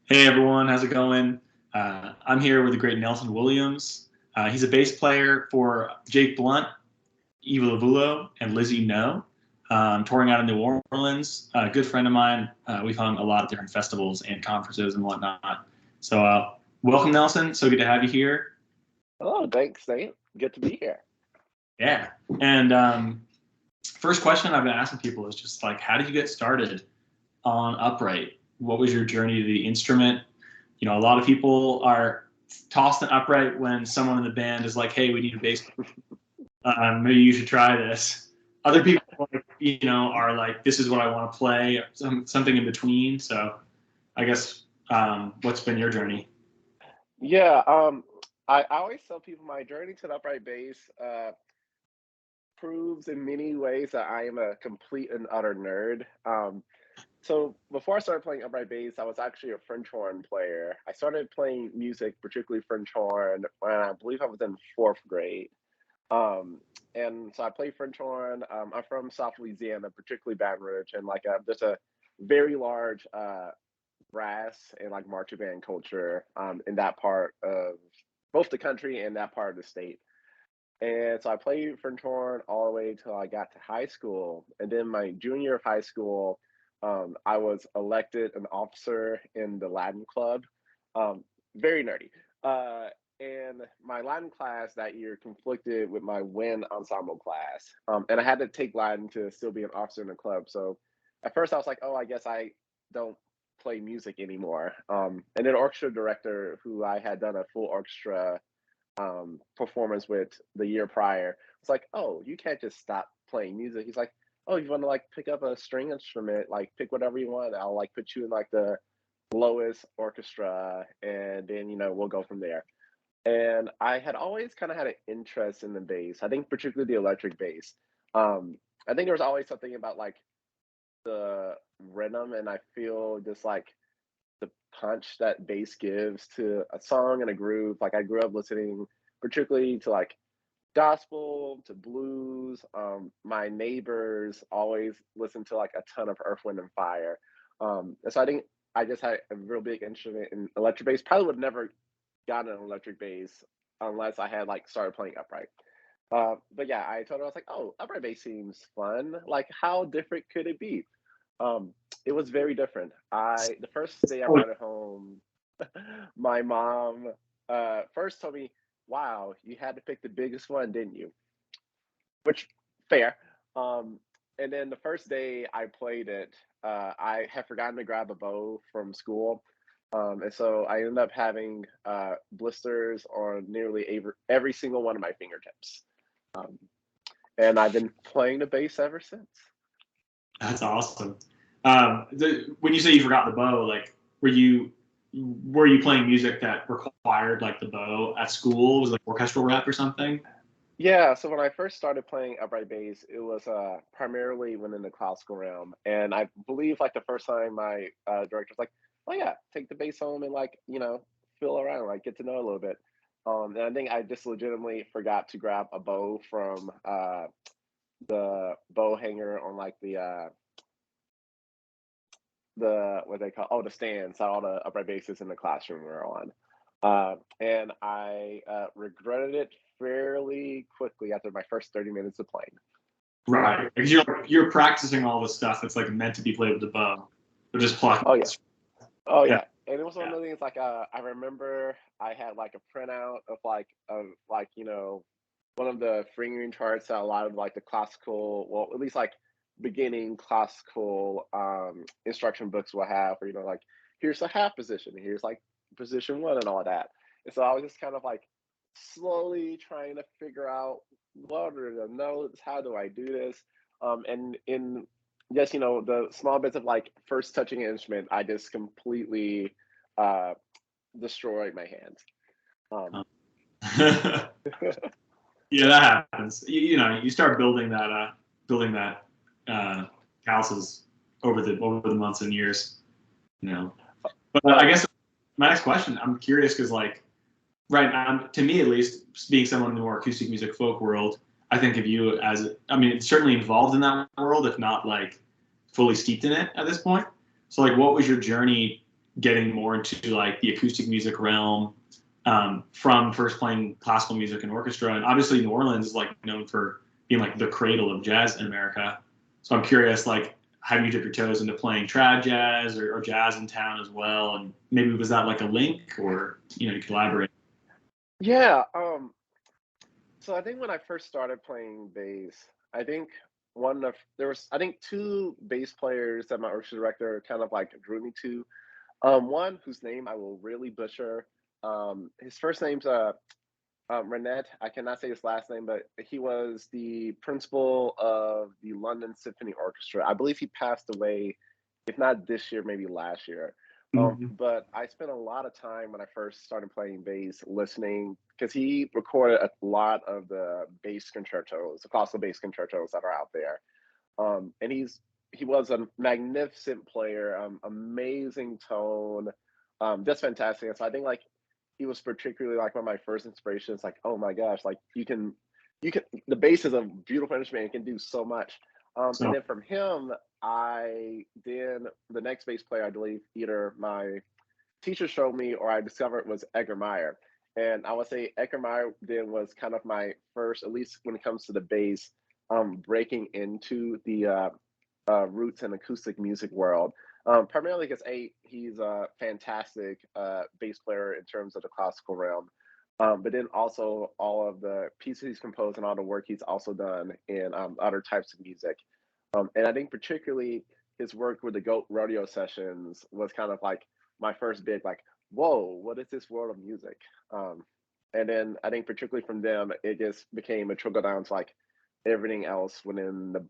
Hey everyone, how's it going? I'm here with the great Nelson Williams. He's a bass player for Jake Blount, Eva Lavulo, and Lizzie No, touring out in New Orleans. A good friend of mine. We've hung a lot of different festivals and conferences and whatnot. So welcome, Nelson. So good to have you here. Oh, thanks, Nate. Good to be here. Yeah. And first question I've been asking people is just like, how did you get started on upright? What was your journey to the instrument? You know, a lot of people are tossed in upright when someone in the band is like, "Hey, we need a bass. Maybe you should try this." Other people, are like, "This is what I want to play." Something in between. So, I guess, what's been your journey? Yeah, I always tell people my journey to the upright bass proves in many ways that I am a complete and utter nerd. So before I started playing upright bass, I was actually a French horn player. I started playing music, particularly French horn, when I believe I was in fourth grade. Um, and so I play French horn. I'm from South Louisiana, particularly Baton Rouge, and there's a very large brass and like marching band culture in that part of both the country and that part of the state. And so I played French horn all the way till I got to high school. And then my junior year of high school, I was elected an officer in the Latin club. Um, Very nerdy. Uh, and my Latin class that year conflicted with my wind ensemble class. And I had to take Latin to still be an officer in the club. So at first I was like, oh, I guess I don't play music anymore. And then orchestra director, who I had done a full orchestra performance with the year prior. It's like, oh, you can't just stop playing music. He's like, oh, you want to like pick up a string instrument, like pick whatever you want. I'll like put you in like the lowest orchestra, and then we'll go from there. And I had always kind of had an interest in the bass. I think particularly the electric bass. I think there was always something about like the rhythm, and I feel just like the punch that bass gives to a song and a groove. Like I grew up listening particularly to like gospel, to blues. My neighbors always listened to like a ton of Earth, Wind and Fire. And so I think I just had a real big instrument in electric bass. Probably would have never gotten an electric bass unless I had like started playing upright. But yeah, I told her I was like, oh, upright bass seems fun. Like, how different could it be? Um, it was very different. The first day I brought it home, my mom first told me, "Wow, you had to pick the biggest one, didn't you?" Which fair. Um, and then the first day I played it, I had forgotten to grab a bow from school, and so I ended up having blisters on nearly every single one of my fingertips. Um, and I've been playing the bass ever since. That's awesome. When you say you forgot the bow, like, were you playing music that required like the bow at school? Was it like orchestral rep or something? Yeah, so when I first started playing upright bass, it was primarily within the classical realm, and I believe like the first time my director was like, "Oh yeah, take the bass home and like feel around, like get to know it a little bit." And I think I just legitimately forgot to grab a bow from the bow hanger on like the what they call the stands that all the upright bases in the classroom were on. And I regretted it fairly quickly after my first 30 minutes of playing. Right, because you're practicing all this stuff that's like meant to be played with the bow, but just plucking. Oh yeah, oh Yeah, yeah. And it was one yeah. of the things like I remember I had like a printout of one of the fingering charts that a lot of like the classical, well at least like beginning classical instruction books will have, or like here's the half position, here's like position one and all that. And so I was just kind of like slowly trying to figure out what are the notes, how do I do this, and in just the small bits of like first touching an instrument, I just completely uh destroyed my hands. um Yeah, that happens. You start building that uh, calluses over the months and years. You know, but I guess my next question, I'm curious because like right now, to me at least, being someone in the more acoustic music folk world, I think of you as, I mean, it's certainly involved in that world, if not like fully steeped in it at this point. So like, what was your journey getting more into like the acoustic music realm, from first playing classical music and orchestra? And obviously New Orleans is like known for being like the cradle of jazz in America. So I'm curious, like, how you dip your toes into playing trad jazz or jazz in town as well? And maybe was that like a link, or, you could elaborate? Yeah. So I think when I first started playing bass, I think there was I think two bass players that my orchestra director kind of like drew me to. One whose name I will really butcher. His first name's Renette. I cannot say his last name, but he was the principal of the London Symphony Orchestra. I believe he passed away, if not this year, maybe last year. Mm-hmm. But I spent a lot of time when I first started playing bass listening, because he recorded a lot of the bass concertos, the classical bass concertos that are out there. And he was a magnificent player, amazing tone, just fantastic. And so I think like he was particularly like one of my first inspirations. Like, oh my gosh, like you can the bass is a beautiful instrument. It can do so much. And So then from him, the next bass player, I believe either my teacher showed me or I discovered, was Edgar Meyer. And I would say Edgar Meyer then was kind of my first, at least when it comes to the bass, breaking into the roots and acoustic music world. Primarily because he's a fantastic bass player in terms of the classical realm. But then also all of the pieces he's composed and all the work he's also done in other types of music. And I think particularly his work with the Goat Rodeo sessions was kind of like my first big like, whoa, what is this world of music? And then I think particularly from them, it just became a trickle down to like everything else within the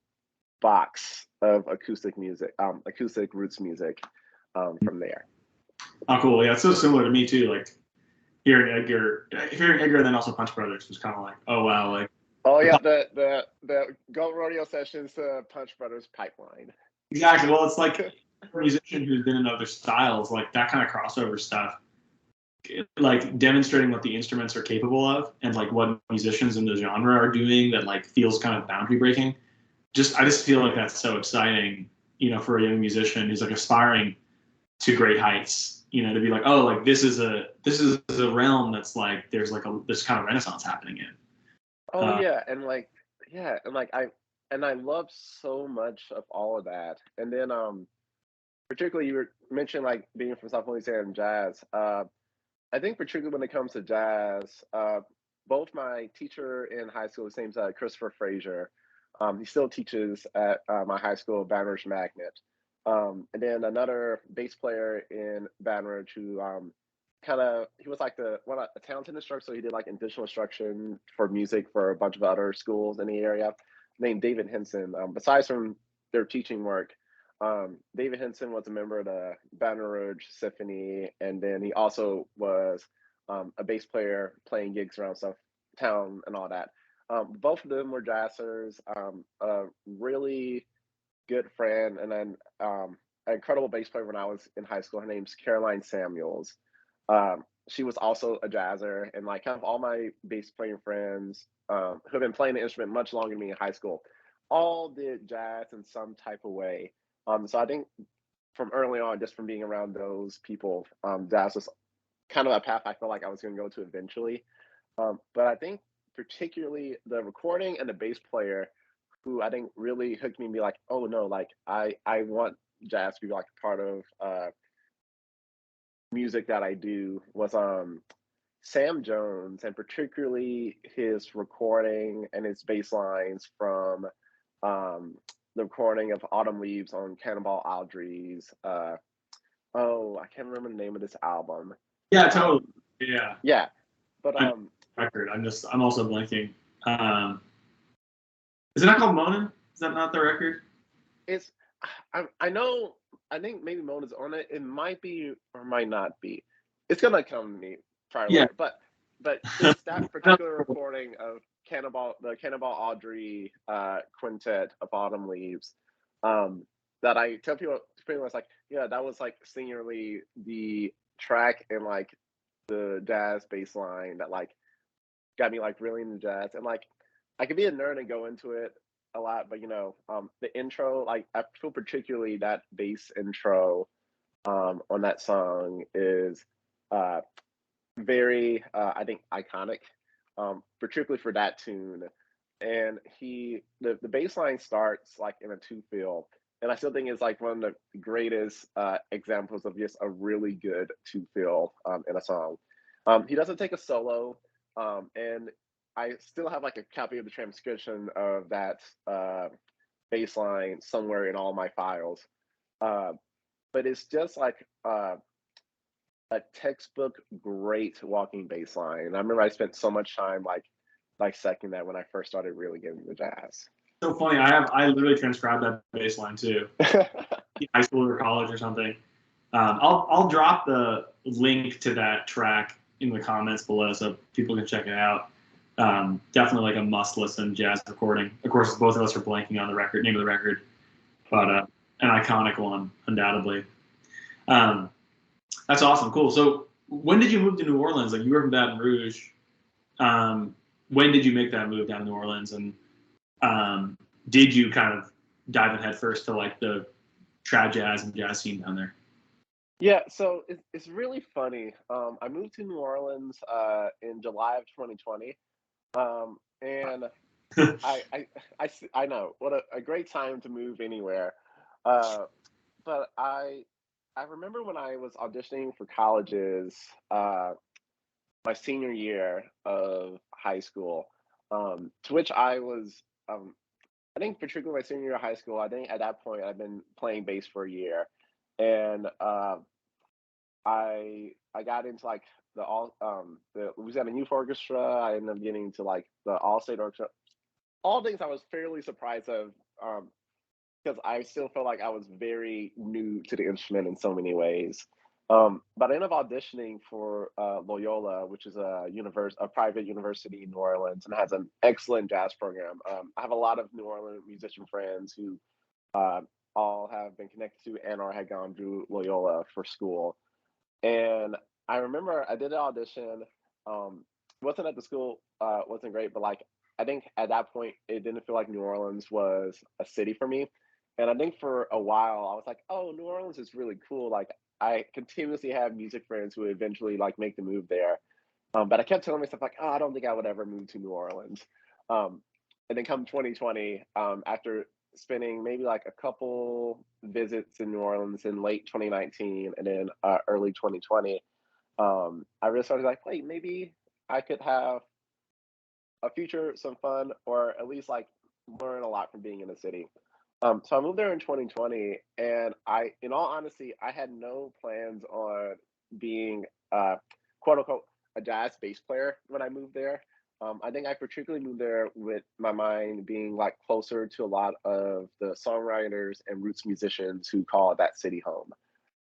box of acoustic music, acoustic roots music, from there. oh, cool. Yeah, it's so similar to me too. Like hearing Edgar, and then also Punch Brothers was kind of like, oh wow, like Oh the yeah, the Goat Rodeo sessions, Punch Brothers pipeline. exactly. Well, it's like a musician who's been in other styles, like that kind of crossover stuff, like demonstrating what the instruments are capable of and like what musicians in the genre are doing that like feels kind of boundary breaking. I just feel like that's so exciting, for a young musician who's like aspiring to great heights, to be like, oh, like this is a realm that's like there's like this kind of renaissance happening in. Oh Uh, yeah, and like yeah, and I love so much of all of that. And then particularly you were mentioned like being from South Louisiana and jazz. I think particularly when it comes to jazz, both my teacher in high school, his name's Christopher Frazier. He still teaches at my high school, Baton Rouge Magnet. And then another bass player in Baton Rouge who he was like a talented instructor, so he did like additional instruction for music for a bunch of other schools in the area, named David Henson. Besides from their teaching work, David Henson was a member of the Baton Rouge Symphony, and then he also was a bass player playing gigs around South Town and all that. Both of them were jazzers. A really good friend, and then an incredible bass player when I was in high school. Her name's Caroline Samuels. She was also a jazzer, and like kind of all my bass playing friends who have been playing the instrument much longer than me in high school, all did jazz in some type of way. So I think from early on, just from being around those people, jazz was kind of a path I felt like I was going to go to eventually. But I think particularly the recording and the bass player, who I think really hooked me and be like, oh no, like I want jazz to be like a part of music that I do, was Sam Jones, and particularly his recording and his bass lines from the recording of Autumn Leaves on Cannonball Aldry's. Oh, I can't remember the name of this album. yeah, totally. Um, Yeah, yeah, but I know the record. I'm also blanking. Um, is it not called Monin? Is that not the record? it's I know, I think maybe Mona's on it. It might be or might not be. It's gonna come to me probably Yeah. later. But it's that particular recording of the Cannonball Audrey quintet of Autumn Leaves, that I tell people pretty much like, yeah, that was like singularly the track and like the jazz bass line that like got me like really into jazz. And like I could be a nerd and go into it a lot, but the intro, like I feel particularly that bass intro on that song is uh, very, I think, iconic, particularly for that tune. And the bass line starts like in a two feel, and I still think it's like one of the greatest examples of just a really good two feel in a song. He doesn't take a solo, and I still have like a copy of the transcription of that bass line somewhere in all my files. Uh, but it's just like a textbook great walking bass line. And I remember I spent so much time like dissecting that when I first started really getting into jazz. So funny. I literally transcribed that bass line too, high school or college or something. I'll drop the link to that track in the comments below so people can check it out. Definitely like a must listen jazz recording. Of course, both of us are blanking on the name of the record, but an iconic one, undoubtedly. That's awesome. Cool. So when did you move to New Orleans? Like you were from Baton Rouge. When did you make that move down to New Orleans? And did you kind of dive in head first to like the trad jazz and jazz scene down there? Yeah, so it's really funny. I moved to New Orleans in July of 2020, and I know what a great time to move anywhere. Uh, but I remember when I was auditioning for colleges my senior year of high school, to which I was I think particularly my senior year of high school. I think at that point I'd been playing bass for a year, and I got into like the Louisiana Youth Orchestra. I ended up getting into like the All State Orchestra. All things I was fairly surprised of, because I still felt like I was very new to the instrument in so many ways. But I ended up auditioning for Loyola, which is a private university in New Orleans, and has an excellent jazz program. I have a lot of New Orleans musician friends who uh, all have been connected to and or had gone through Loyola for school. And I remember I did an audition. Wasn't at the school, wasn't great, but like I think at that point it didn't feel like New Orleans was a city for me. And I think for a while I was like, oh, New Orleans is really cool. Like I continuously have music friends who eventually like make the move there. But I kept telling myself like, oh, I don't think I would ever move to New Orleans. Um, and then come 2020, after spending maybe like a couple visits in New Orleans in late 2019 and then early 2020, I really started like, wait, maybe I could have a future, some fun, or at least like learn a lot from being in the city. So I moved there in 2020, and in all honesty, I had no plans on being, quote unquote, a jazz bass player when I moved there. I think I particularly moved there with my mind being like closer to a lot of the songwriters and roots musicians who call that city home.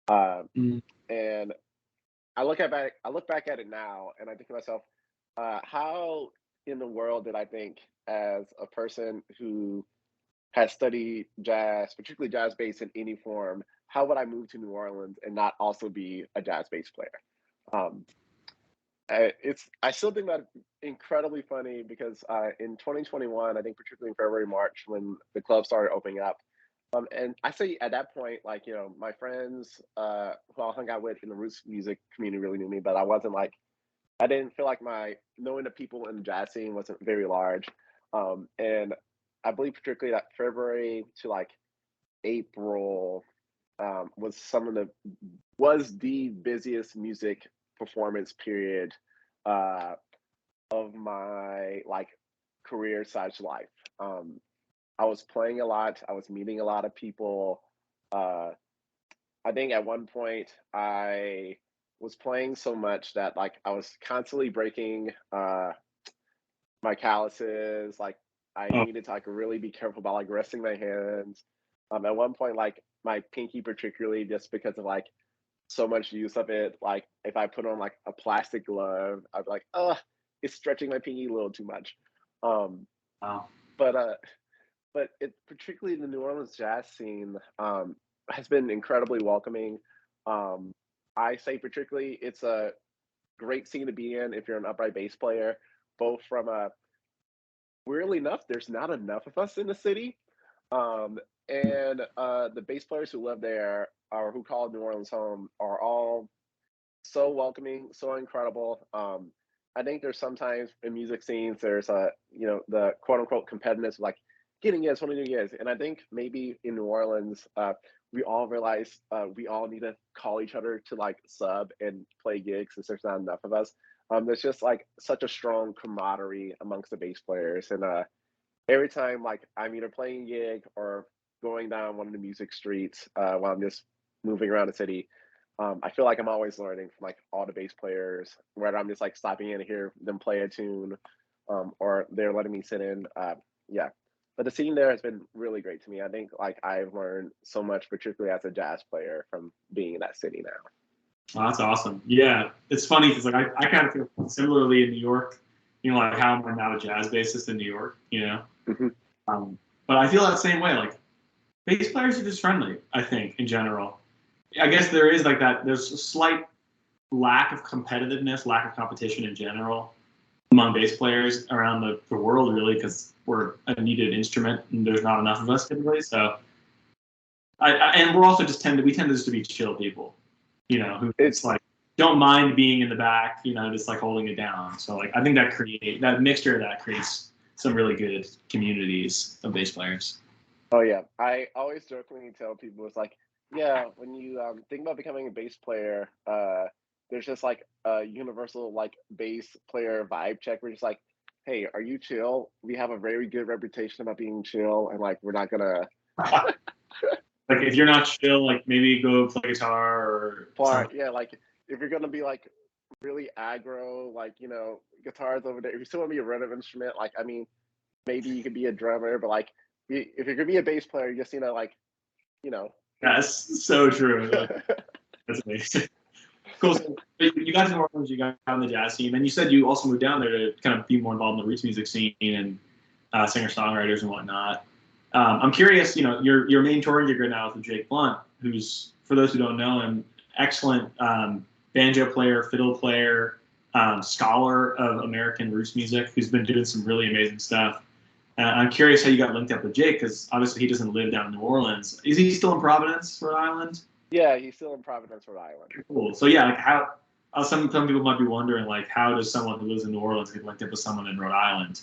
Uh, Mm. and I look back at it now, and I think to myself, how in the world did I think as a person who has studied jazz, particularly jazz bass in any form, how would I move to New Orleans and not also be a jazz bass player? Um, I still think that incredibly funny because in 2021, I think particularly in February, March, when the club started opening up, and I say at that point, like my friends who I hung out with in the roots music community really knew me, but I didn't feel like my knowing the people in the jazz scene wasn't very large. And I believe particularly that February to like April was the busiest music performance period uh, of my like career slash life. I was playing a lot. I was meeting a lot of people. Uh, I think at one point I was playing so much that like I was constantly breaking my calluses. Like I Oh, needed to like really be careful about like resting my hands. At one point, like my pinky particularly, just because of like so much use of it. Like if I put on like a plastic glove, I'd be like, oh, it's stretching my pinky a little too much. Um, wow. but it particularly the New Orleans jazz scene has been incredibly welcoming. Um, I say particularly it's a great scene to be in if you're an upright bass player, both from a weirdly enough, there's not enough of us in the city. Um, and the bass players who live there or who call New Orleans home are all so welcoming, so incredible. I think there's sometimes in music scenes there's a the quote unquote competitiveness, like getting gigs, what do you gigs, and I think maybe in New Orleans we all realize we all need to call each other to like sub and play gigs since there's not enough of us. There's just like such a strong camaraderie amongst the bass players, and every time like I'm either playing a gig or going down one of the music streets while I'm just moving around the city, I feel like I'm always learning from like all the bass players, whether I'm just like stopping in to hear them play a tune, or they're letting me sit in. Yeah, but the scene there has been really great to me. I think like I've learned so much, particularly as a jazz player, from being in that city now. Well, that's awesome. Yeah, it's funny because like I kind of feel similarly in New York. You know, like how I'm now a jazz bassist in New York. You know, Hmm. but I feel that same way. Like bass players are just friendly. I think in general. I guess there is like that. There's a slight lack of competitiveness, lack of competition in general among bass players around the world, really, because we're a needed instrument and there's not enough of us typically. So, and we're also we tend just to be chill people, you know, who it's like don't mind being in the back, you know, just like holding it down. So like I think that mixture of that creates some really good communities of bass players. Oh yeah, I always jokingly tell people it's like, yeah, when you think about becoming a bass player, there's just like a universal like bass player vibe check. We're just like, hey, are you chill? We have a very good reputation about being chill, and like we're not gonna Like if you're not chill, like maybe go play guitar or something. yeah, like if you're gonna be like really aggro, like guitars over there. If you still want to be a rhythm instrument, like I mean, maybe you could be a drummer, but like if you're gonna be a bass player, you just like you know. That's so true. That's amazing. Cool. So you guys in Orleans, you got on the jazz team, and you said you also moved down there to kind of be more involved in the roots music scene and singer-songwriters and whatnot. I'm curious, you know, your main touring gig right now is with Jake Blount, who's, for those who don't know him, excellent banjo player, fiddle player, scholar of American roots music, who's been doing some really amazing stuff. I'm curious how you got linked up with Jake, because obviously he doesn't live down in New Orleans. Is he still in Providence, Rhode Island? Yeah, he's still in Providence, Rhode Island. Cool. So yeah, like how some people might be wondering, like, how does someone who lives in New Orleans get linked up with someone in Rhode Island?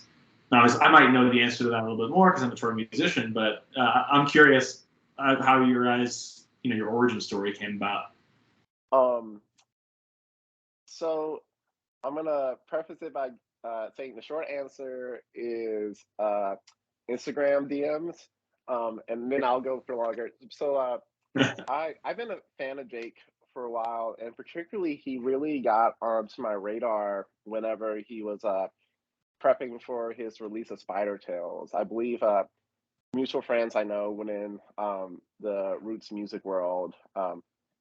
Now, I might know the answer to that a little bit more because I'm a touring musician, but I'm curious how your guys, you know, your origin story came about. Um, so I'm gonna preface it by saying the short answer is Instagram DMs, and then I'll go for longer. So I've been a fan of Jake for a while, and particularly he really got onto my radar whenever he was prepping for his release of Spider Tales. I believe mutual friends I know within the roots music world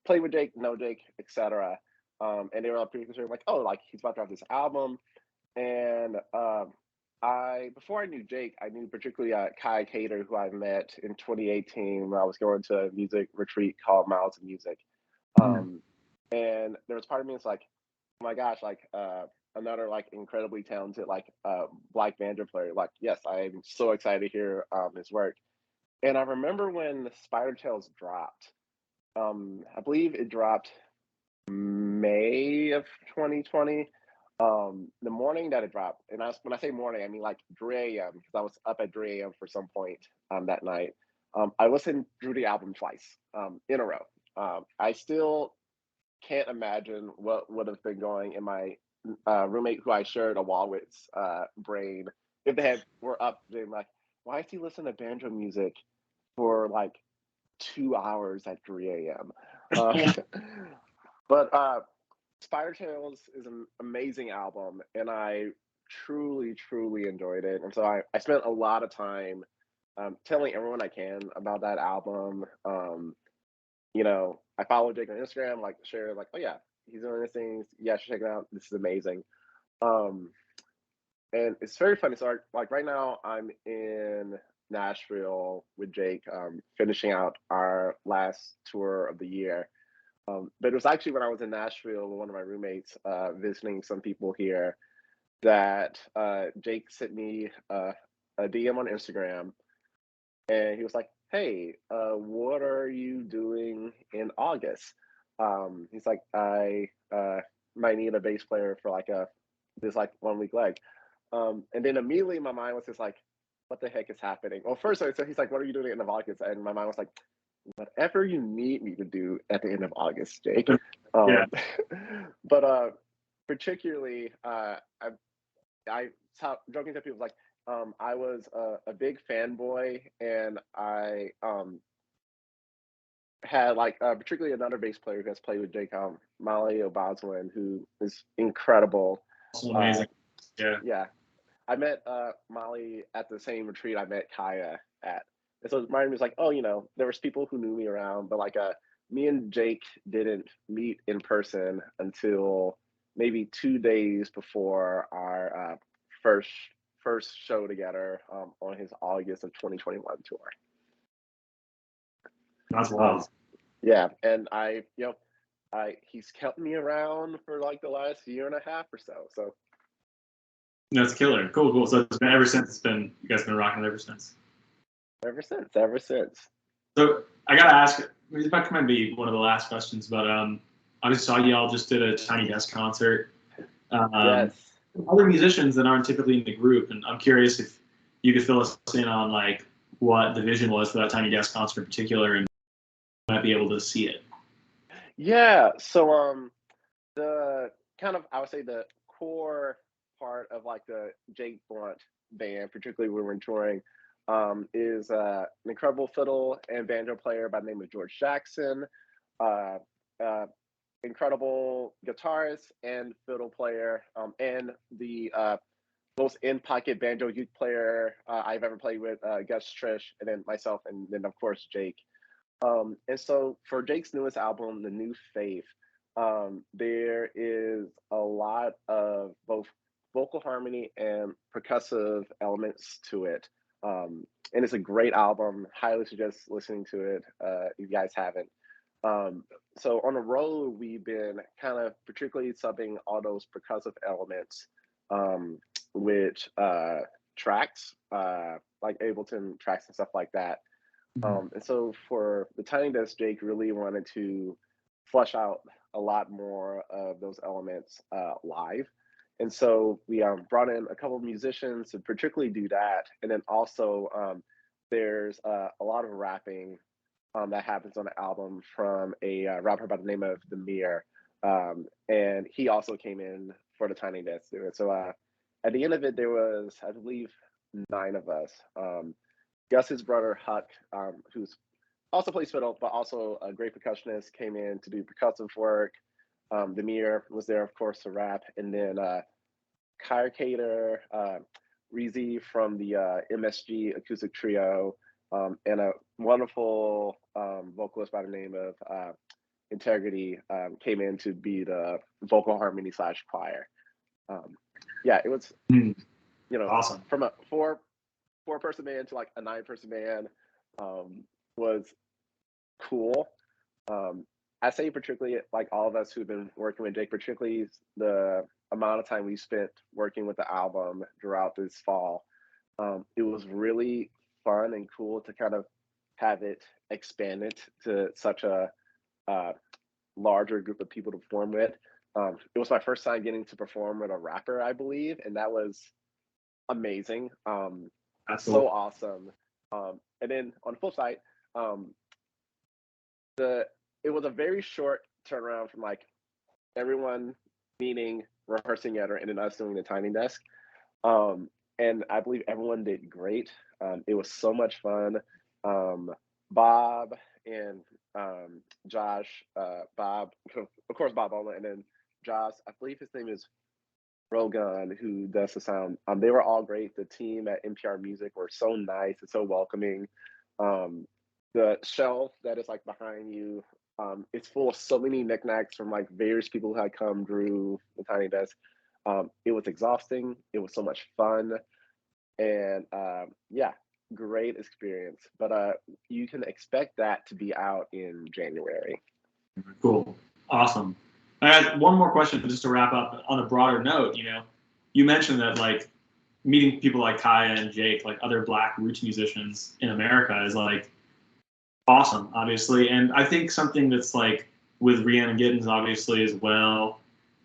play with Jake, know Jake, etc. And they were all pretty concerned, like, oh, like he's about to have this album. And I before I knew Jake, I knew particularly Kai Cater, who I met in 2018 when I was going to a music retreat called Miles of Music. And there was part of me that's like, oh my gosh, like another like incredibly talented like black banjo player. Like, yes, I'm so excited to hear his work. And I remember when Spider Tales dropped. I believe it dropped May of 2020. The morning that it dropped, and when I say morning, I mean like 3 a.m. because I was up at 3 a.m. for some point that night. I listened through the album twice in a row. I still can't imagine what would have been going in my roommate who I shared a wall with's brain if were up being like, why is he listening to banjo music for like 2 hours at 3 a.m. But Spider Tales is an amazing album, and I truly, truly enjoyed it. And so I spent a lot of time telling everyone I can about that album. I follow Jake on Instagram, like share, like, oh yeah, he's doing these things. Yeah, check it out. This is amazing. Um, and it's very funny. So like right now, I'm in Nashville with Jake, finishing out our last tour of the year. But it was actually when I was in Nashville with one of my roommates, visiting some people here, that Jake sent me a DM on Instagram, and he was like, "Hey, what are you doing in August?" He's like, "I might need a bass player for like this like 1 week leg." And then immediately my mind was just like, "What the heck is happening?" Well, first, so he's like, "What are you doing at the end of August?" And my mind was like, "Whatever you need me to do at the end of August, Jake." Yeah. But particularly, I joking to people like, I was a big fanboy, and I had like particularly another bass player who has played with Jake, Molly O'Boswin, who is incredible. Also amazing. Yeah. Yeah, I met Molly at the same retreat I met Kaya at, and so my was like, oh, there was people who knew me around, but like me and Jake didn't meet in person until maybe 2 days before our first first show together on his August of 2021 tour. That's wild. Yeah, and he's kept me around for like the last year and a half or so. So that's killer. Cool. So it's been ever since. You guys been rocking it ever since. Ever since. So I gotta ask. This might be one of the last questions, but I just saw y'all just did a Tiny Desk concert. Yes. Other musicians that aren't typically in the group, and I'm curious if you could fill us in on like what the vision was for that Tiny Desk concert in particular, and might be able to see it. Yeah. So the kind of, I would say, the core part of like the Jake Blount band, particularly when we're touring, is an incredible fiddle and banjo player by the name of George Jackson, uh, uh, incredible guitarist and fiddle player, and the most in-pocket banjo youth player I've ever played with, Gus Trish, and then myself, and then of course Jake. And so for Jake's newest album, The New Faith, there is a lot of both vocal harmony and percussive elements to it. And it's a great album. Highly suggest listening to it if you guys haven't. So on the road, we've been kind of particularly subbing all those percussive elements, which tracks, like Ableton tracks and stuff like that. And so for the Tiny Desk, Jake really wanted to flesh out a lot more of those elements live. And so we brought in a couple of musicians to particularly do that. And then also there's a lot of rapping that happens on the album from a rapper by the name of The Mirror. And he also came in for the Tiny Desk to do it. So at the end of it, there was, I believe, 9 of us. Gus's brother Huck, who's also plays fiddle, but also a great percussionist, came in to do percussive work. Demir was there, of course, to rap, and then Kyra Cater, Reezy from the MSG Acoustic Trio, and a wonderful vocalist by the name of Integrity came in to be the vocal harmony / choir. Yeah, it was, awesome. From a four-person band to like a 9-person band was cool. I say particularly like all of us who've been working with Jake, particularly the amount of time we spent working with the album throughout this fall. It was really fun and cool to kind of have it expanded to such a larger group of people to perform with. It was my first time getting to perform with a rapper, I believe, and that was amazing. That's so awesome. And then on the flip side, it was a very short turnaround from like everyone meeting, rehearsing together, and then us doing the Tiny Desk. And I believe everyone did great. It was so much fun. Bob and Josh, Bob, of course, Bob Ola, and then Josh, I believe his name is Rogan, who does the sound. They were all great. The team at NPR Music were so nice and so welcoming. The shelf that is like behind you, it's full of so many knickknacks from like various people who had come through the Tiny Desk. It was exhausting. It was so much fun, and yeah, great experience. But you can expect that to be out in January. Cool, awesome. I had one more question just to wrap up on a broader note. You mentioned that like meeting people like Kaya and Jake, like other Black roots musicians in America, is like awesome, obviously. And I think something that's like with Rhiannon Giddens, obviously, as well,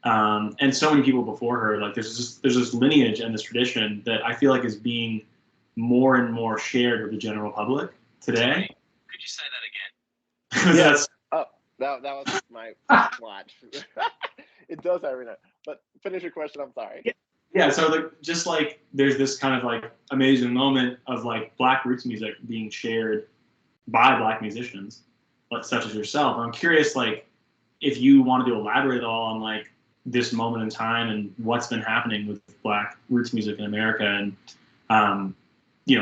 and so many people before her, like there's this lineage and this tradition that I feel like is being more and more shared with the general public today. Could you say that again? Yes. That was my watch. It does every night. But finish your question. I'm sorry. Yeah, so like just like there's this kind of like amazing moment of like Black roots music being shared by Black musicians, like such as yourself. I'm curious, like, if you wanted to elaborate at all on like this moment in time and what's been happening with Black roots music in America, and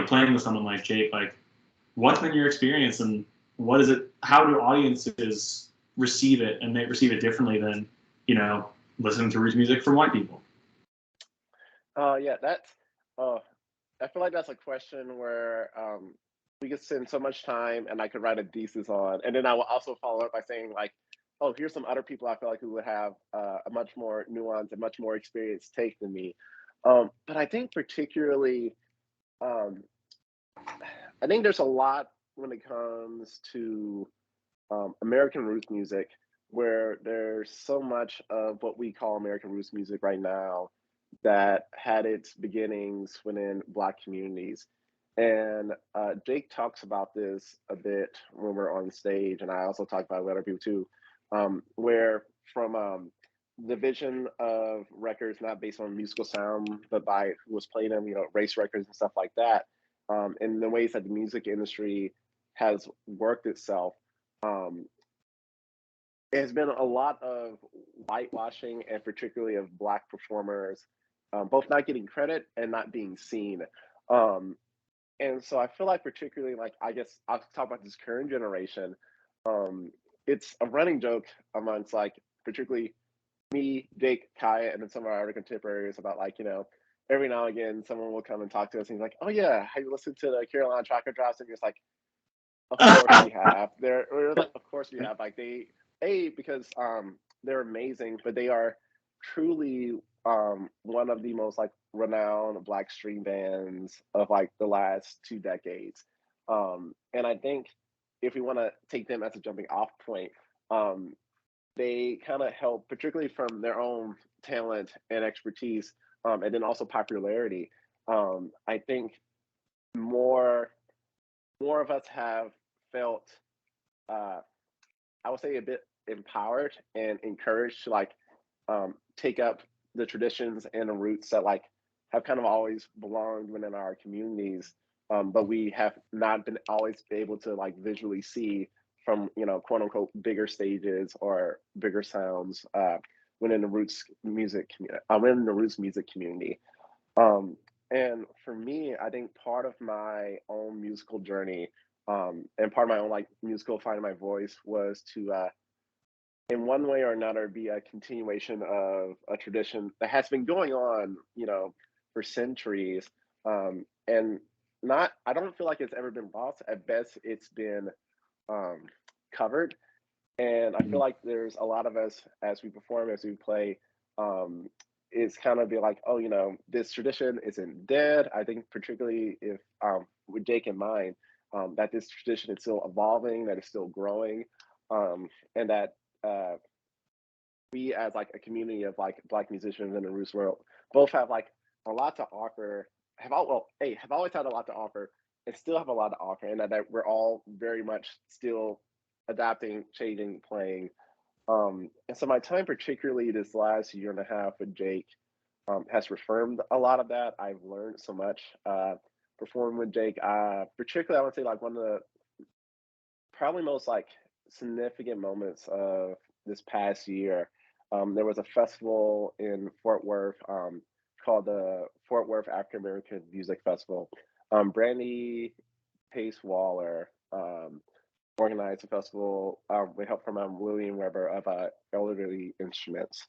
playing with someone like Jake, like, what's been your experience, and what is it? How do audiences receive it, and they receive it differently than listening to roots music from white people? Yeah, that's. I feel like that's a question where we could spend so much time, and I could write a thesis on, and then I will also follow up by saying like, oh, here's some other people I feel like who would have a much more nuanced and much more experienced take than me. But I think particularly, um, I think there's a lot when it comes to American roots music, where there's so much of what we call American roots music right now that had its beginnings within Black communities. And Jake talks about this a bit when we're on stage, and I also talk about it with other people too, where from the vision of records not based on musical sound, but by who was playing them, race records and stuff like that, and the ways that the music industry has worked itself. Um, there's been a lot of whitewashing, and particularly of Black performers, both not getting credit and not being seen. Um, and so I feel like, particularly, like, I guess I'll talk about this current generation. Um, it's a running joke amongst, like, particularly me, Jake, Kaya, and then some of our other contemporaries about, like, every now and again someone will come and talk to us and he's like, "Oh yeah, have you listened to the Carolina Tracker Drops?" And you're just like, "Of course we have." We're like, "Of course we have." Like, because they're amazing, but they are truly one of the most like renowned Black string bands of like the last 2 decades. And I think if we want to take them as a jumping off point, um, they kind of help, particularly from their own talent and expertise, and then also popularity. I think more more of us have felt, uh, I would say, a bit empowered and encouraged to like take up the traditions and the roots that like have kind of always belonged within our communities, but we have not been always able to like visually see from quote unquote bigger stages or bigger sounds within the roots music within the roots music community. Um, and for me, I think part of my own musical journey, and part of my own like musical finding my voice was to in one way or another be a continuation of a tradition that has been going on for centuries, and not I don't feel like it's ever been lost. At best it's been um, covered, and I feel like there's a lot of us as we perform, as we play, um, it's kind of be like, oh, this tradition isn't dead. I think particularly if with Jake in mind, that this tradition is still evolving, that it's still growing, and that uh, we as like a community of like Black musicians in the roots world both have like a lot to offer. Have always had a lot to offer, and still have a lot to offer, and that we're all very much still adapting, changing, playing. And so my time, particularly this last year and a half with Jake, has reaffirmed a lot of that. I've learned so much performing with Jake. Particularly, I would say like one of the probably most like significant moments of this past year. There was a festival in Fort Worth called the Fort Worth African American Music Festival. Brandy Pace Waller organized a festival with help from William Weber of Elderly Instruments.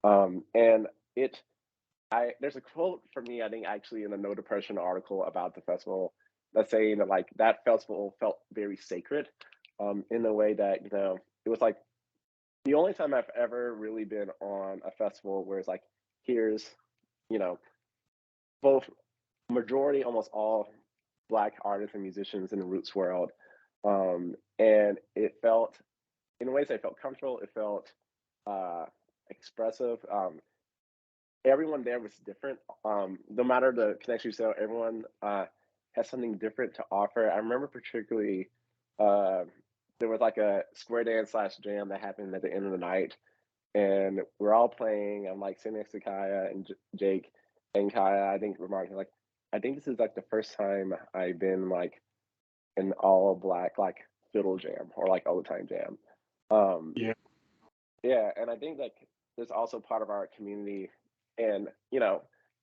And it, there's a quote from me, I think actually in a No Depression article about the festival, that's saying that like that festival felt very sacred, in the way that it was like the only time I've ever really been on a festival where it's like, here's you know both majority, almost all Black artists and musicians in the roots world. And it felt, in ways, it felt comfortable. It felt uh, expressive. Everyone there was different. No matter the connection you saw, everyone has something different to offer. I remember particularly uh, there was like a square dance slash jam that happened at the end of the night, and we're all playing. I'm like sitting next to Kaya and Jake, and Kaya, I think, remarked like, I think this is like the first time I've been like an all black like fiddle jam or like old time jam. Um, Yeah. yeah, and I think like there's also part of our community, and you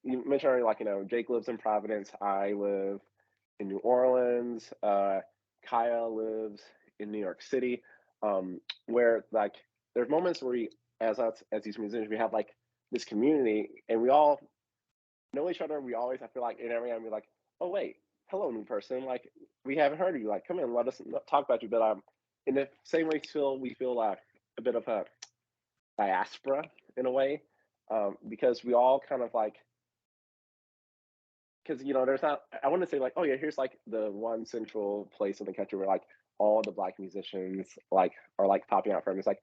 mentioned already, like Jake lives in Providence. I live in New Orleans. Kaya lives in New York City. Where like there's moments where we, as us as these musicians, we have like this community, and we all know each other. We always, I feel like, in every time we're like, oh wait, hello new person, like we haven't heard of you, like come in, let us talk about you. But in the same way, still we feel a bit of a diaspora in a way, because we all kind of like, because there's not, I want to say like, oh yeah, here's like the one central place in the country where like all the Black musicians like are like popping out from. It's like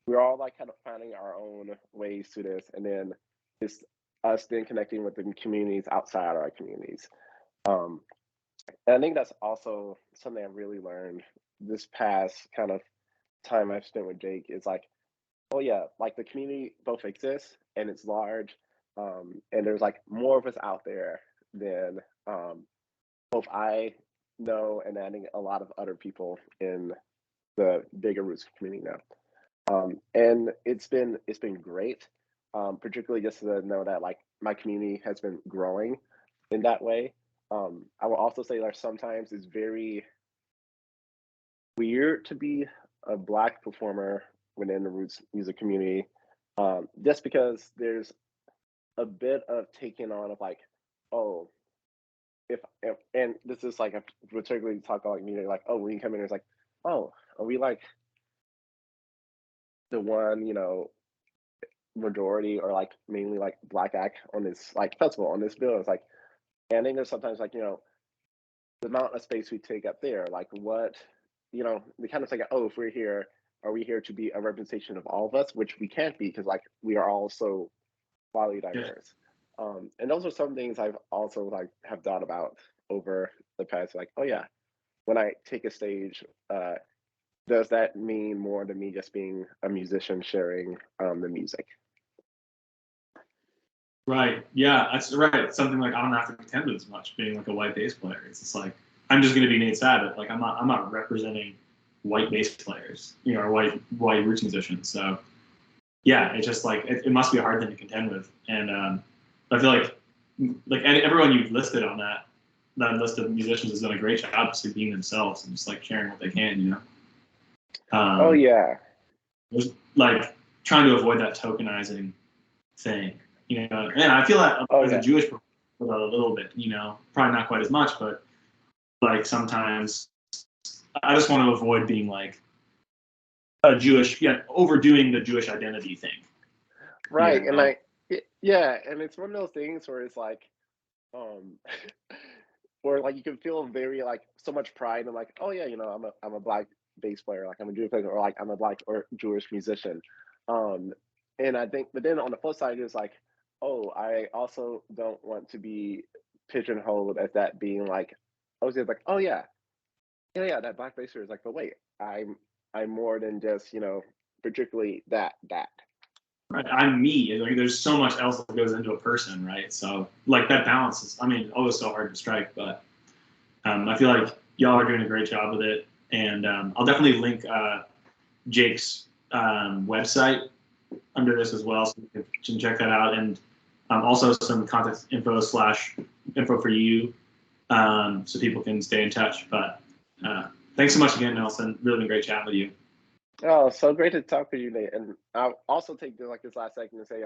we're all like kind of finding our own ways to this, and then it's us then connecting with the communities outside our communities. um and I think that's also something I really learned this past kind of time I've spent with Jake, is like, oh yeah, like the community both exists and it's large, and there's like more of us out there than both I know, and I think a lot of other people in the bigger roots community know. And it's been great, particularly just to know that like my community has been growing in that way. I will also say that sometimes it's very weird to be a Black performer within the roots music community, just because there's a bit of taking on of like, oh, if and this is like a particularly talk about like music, like, oh, when you come in, it's like, oh, are we like the one majority or like mainly like Black act on this like festival on this bill? It's like, and I think there's sometimes like the amount of space we take up there, like what we kind of say, oh, if we're here, are we here to be a representation of all of us, which we can't be because like we are all so wildly Yeah. diverse. And those are some things I've also like have thought about over the past, like, oh yeah, when I take a stage, does that mean more than me just being a musician sharing the music? Right. Yeah, that's right. It's something like I don't have to contend with as much being like a white bass player. It's just like I'm just gonna be Nate Sabbath. Like I'm not representing white bass players, or white roots musicians. So yeah, it's just like it must be a hard thing to contend with. And I feel like everyone you've listed on that list of musicians has done a great job just being themselves and just like sharing what they can. Oh Um, yeah. There's like trying to avoid that tokenizing thing. And I feel that Oh as a yeah. Jewish person a little bit, probably not quite as much, but like sometimes I just want to avoid being like a Jewish, overdoing the Jewish identity thing. Right. And like, yeah, and it's one of those things where it's like, um where like you can feel very like so much pride in like, oh yeah, I'm a Black bass player, like I'm a Jewish player, or like I'm a Black or Jewish musician. um and I think, but then on the flip side is like, oh, I also don't want to be pigeonholed as that being like, I was just like, oh yeah, yeah, that Black bass player is like, but wait, I'm more than just particularly that. Right, I'm me. Like, there's so much else that goes into a person, right? So like that balance is, always so hard to strike. But I feel like y'all are doing a great job with it, and I'll definitely link Jake's website under this as well, so you can check that out, and also some contact info for you, so people can stay in touch. But thanks so much again, Nelson. Really been great chatting with you. Oh, so great to talk with you, Nate. And I'll also take this last second to say,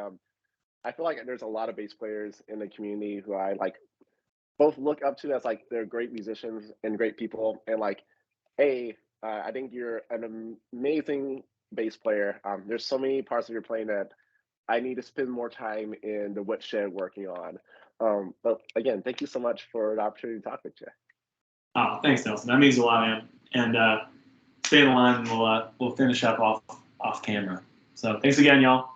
I feel like there's a lot of bass players in the community who I like both look up to as like they're great musicians and great people, and like, hey, I think you're an amazing bass player. There's so many parts of your playing that I need to spend more time in the woodshed working on. But again, thank you so much for the opportunity to talk with you. Oh, thanks, Nelson. That means a lot, man. And stay in the line, and we'll finish up off camera. So thanks again, y'all.